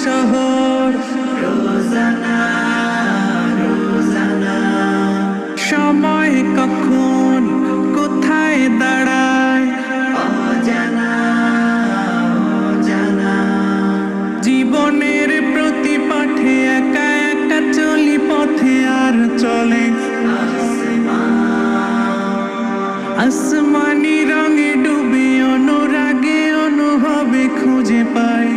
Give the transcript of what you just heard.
শহর রোজানা রোজানা। সময় কখন কোথায় দাঁড়ায় অজানা অজানা। জীবনের প্রতি পাঠে একা একা চলি পথে আর চলে আসমানি রঙে ডুবে অনুরাগে অনুভবে খুঁজে পাই